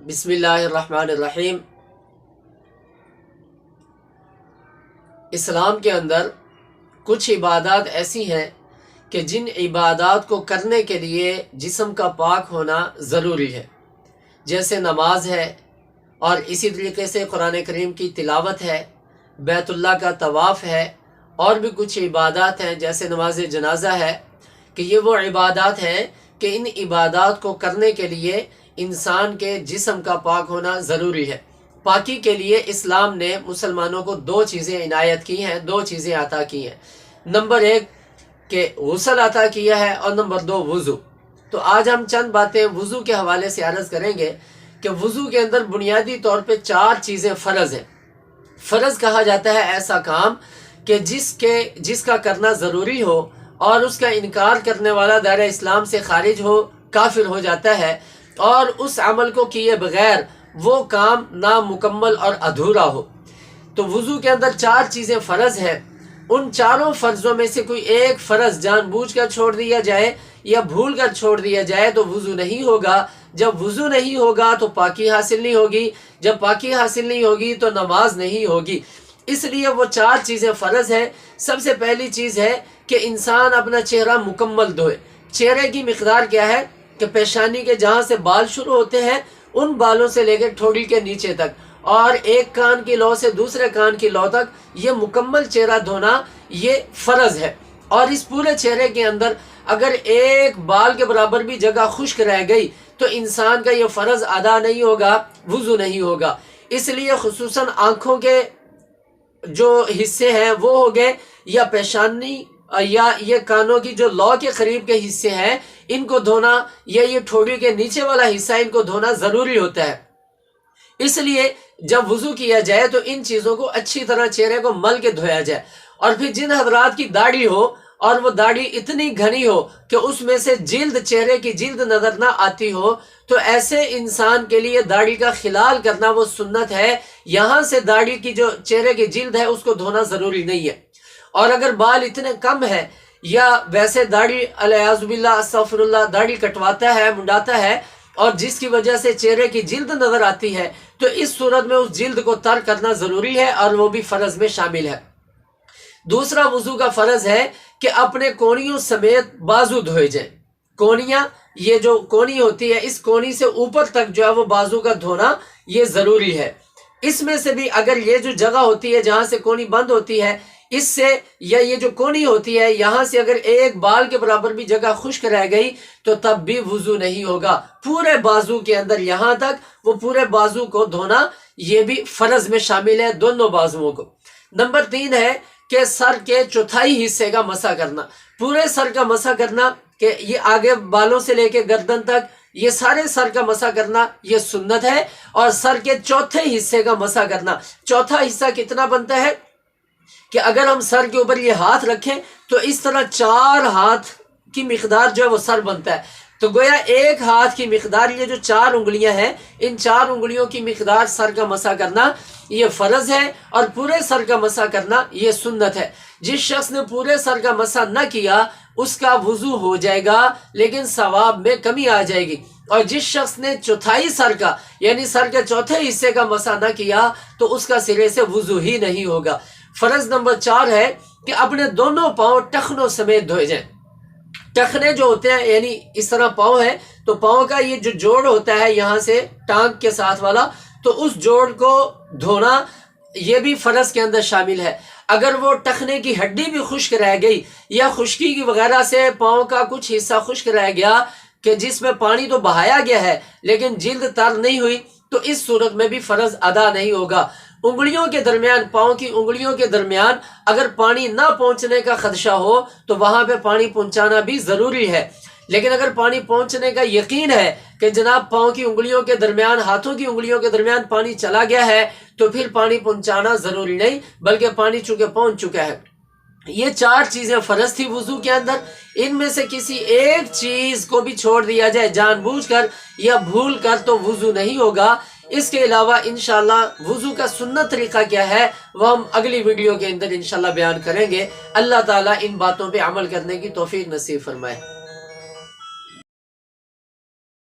بسم اللہ الرحمن الرحیم۔ اسلام کے اندر کچھ عبادات ایسی ہیں کہ جن عبادات کو کرنے کے لیے جسم کا پاک ہونا ضروری ہے، جیسے نماز ہے، اور اسی طریقے سے قرآن کریم کی تلاوت ہے، بیت اللہ کا طواف ہے، اور بھی کچھ عبادات ہیں جیسے نماز جنازہ ہے، کہ یہ وہ عبادات ہیں کہ ان عبادات کو کرنے کے لیے انسان کے جسم کا پاک ہونا ضروری ہے۔ پاکی کے لیے اسلام نے مسلمانوں کو دو چیزیں عنایت کی ہیں، دو چیزیں عطا کی ہیں۔ نمبر ایک کہ غسل عطا کیا ہے، اور نمبر دو وضو۔ تو آج ہم چند باتیں وضو کے حوالے سے عرض کریں گے کہ وضو کے اندر بنیادی طور پہ 4 چیزیں فرض ہیں۔ فرض کہا جاتا ہے ایسا کام کہ جس کا کرنا ضروری ہو اور اس کا انکار کرنے والا دائرہ اسلام سے خارج ہو، کافر ہو جاتا ہے، اور اس عمل کو کیے بغیر وہ کام نامکمل اور ادھورا ہو۔ تو وضو کے اندر 4 چیزیں فرض ہیں۔ ان چاروں فرضوں میں سے کوئی ایک فرض جان بوجھ کر چھوڑ دیا جائے یا بھول کر چھوڑ دیا جائے تو وضو نہیں ہوگا۔ جب وضو نہیں ہوگا تو پاکی حاصل نہیں ہوگی، جب پاکی حاصل نہیں ہوگی تو نماز نہیں ہوگی۔ اس لیے وہ 4 چیزیں فرض ہیں۔ سب سے پہلی چیز ہے کہ انسان اپنا چہرہ مکمل دھوئے۔ چہرے کی مقدار کیا ہے کہ پیشانی کے جہاں سے بال شروع ہوتے ہیں ان بالوں سے لے کے ٹھوڑی کے نیچے تک، اور ایک کان کی لو سے دوسرے کان کی لو تک، یہ مکمل چہرہ دھونا یہ فرض ہے۔ اور اس پورے چہرے کے اندر اگر ایک بال کے برابر بھی جگہ خشک رہ گئی تو انسان کا یہ فرض ادا نہیں ہوگا، وضو نہیں ہوگا۔ اس لیے خصوصاً آنکھوں کے جو حصے ہیں وہ ہو گئے، یا پیشانی یا یہ کانوں کی جو لو کے قریب کے حصے ہیں ان کو دھونا، یا یہ ٹھوڑی کے نیچے والا حصہ ان کو دھونا ضروری ہوتا ہے۔ اس لیے جب وضو کیا جائے تو ان چیزوں کو اچھی طرح چہرے کو مل کے دھویا جائے۔ اور پھر جن حضرات کی داڑھی ہو اور وہ داڑھی اتنی گھنی ہو کہ اس میں سے چہرے کی جلد نظر نہ آتی ہو، تو ایسے انسان کے لیے داڑھی کا خلال کرنا وہ سنت ہے۔ یہاں سے داڑھی کی جو چہرے کی جلد ہے اس کو دھونا ضروری نہیں ہے۔ اور اگر بال اتنے کم ہے یا ویسے داڑھی الیاذ باللہ استغفر اللہ داڑھی کٹواتا ہے، منڈاتا ہے، اور جس کی وجہ سے چہرے کی جلد نظر آتی ہے، تو اس صورت میں اس جلد کو ترک کرنا ضروری ہے، اور وہ بھی فرض میں شامل ہے۔ دوسرا وضو کا فرض ہے کہ اپنے کونیوں سمیت بازو دھوئے جائیں۔ کونیاں، یہ جو کونی ہوتی ہے اس کونی سے اوپر تک جو ہے وہ بازو کا دھونا یہ ضروری ہے۔ اس میں سے بھی اگر یہ جو جگہ ہوتی ہے جہاں سے کونی بند ہوتی ہے، اس سے یا یہ جو کونی ہوتی ہے یہاں سے اگر ایک بال کے برابر بھی جگہ خشک رہ گئی تو تب بھی وضو نہیں ہوگا۔ پورے بازو کے اندر یہاں تک وہ پورے بازو کو دھونا یہ بھی فرض میں شامل ہے، دونوں بازوؤں کو۔ نمبر 3 ہے کہ سر کے چوتھائی حصے کا مسح کرنا۔ پورے سر کا مسح کرنا کہ یہ آگے بالوں سے لے کے گردن تک یہ سارے سر کا مسح کرنا یہ سنت ہے، اور سر کے چوتھے حصے کا مسح کرنا۔ چوتھا حصہ کتنا بنتا ہے کہ اگر ہم سر کے اوپر یہ ہاتھ رکھیں تو اس طرح 4 ہاتھ کی مقدار جو ہے وہ سر بنتا ہے۔ تو گویا ایک ہاتھ کی مقدار یہ جو 4 انگلیاں ہیں، ان 4 انگلیوں کی مقدار سر کا مسح کرنا یہ فرض ہے، اور پورے سر کا مسح کرنا یہ سنت ہے۔ جس شخص نے پورے سر کا مسح نہ کیا اس کا وضو ہو جائے گا لیکن ثواب میں کمی آ جائے گی، اور جس شخص نے چوتھائی سر کا یعنی سر کے چوتھے حصے کا مسح نہ کیا تو اس کا سرے سے وضو ہی نہیں ہوگا۔ فرض نمبر 4 ہے کہ اپنے دونوں پاؤں ٹخنوں سمیت دھوئے جائیں۔ ٹخنے جو ہوتے ہیں یعنی اس طرح پاؤں ہے تو پاؤں کا یہ جو جوڑ ہوتا ہے یہاں سے ٹانگ کے ساتھ والا، تو اس جوڑ کو دھونا یہ بھی فرض کے اندر شامل ہے۔ اگر وہ ٹخنے کی ہڈی بھی خشک رہ گئی یا خشکی کی وغیرہ سے پاؤں کا کچھ حصہ خشک رہ گیا کہ جس میں پانی تو بہایا گیا ہے لیکن جلد تر نہیں ہوئی، تو اس صورت میں بھی فرض ادا نہیں ہوگا۔ انگلیوں کے درمیان، پاؤں کی انگلیوں کے درمیان اگر پانی نہ پہنچنے کا خدشہ ہو تو وہاں پہ پانی پہنچانا بھی ضروری ہے، لیکن اگر پانی پہنچنے کا یقین ہے کہ جناب پاؤں کی انگلیوں کے درمیان، ہاتھوں کی انگلیوں کے درمیان پانی چلا گیا ہے تو پھر پانی پہنچانا ضروری نہیں، بلکہ پانی چونکہ پہنچ چکا ہے۔ یہ 4 چیزیں فرض تھی وضو کے اندر، ان میں سے کسی ایک چیز کو بھی چھوڑ دیا جائے جان بوجھ کر یا بھول کر تو وضو نہیں ہوگا۔ اس کے علاوہ انشاءاللہ وضو کا سنت طریقہ کیا ہے وہ ہم اگلی ویڈیو کے اندر انشاءاللہ بیان کریں گے۔ اللہ تعالیٰ ان باتوں پہ عمل کرنے کی توفیق نصیب فرمائے۔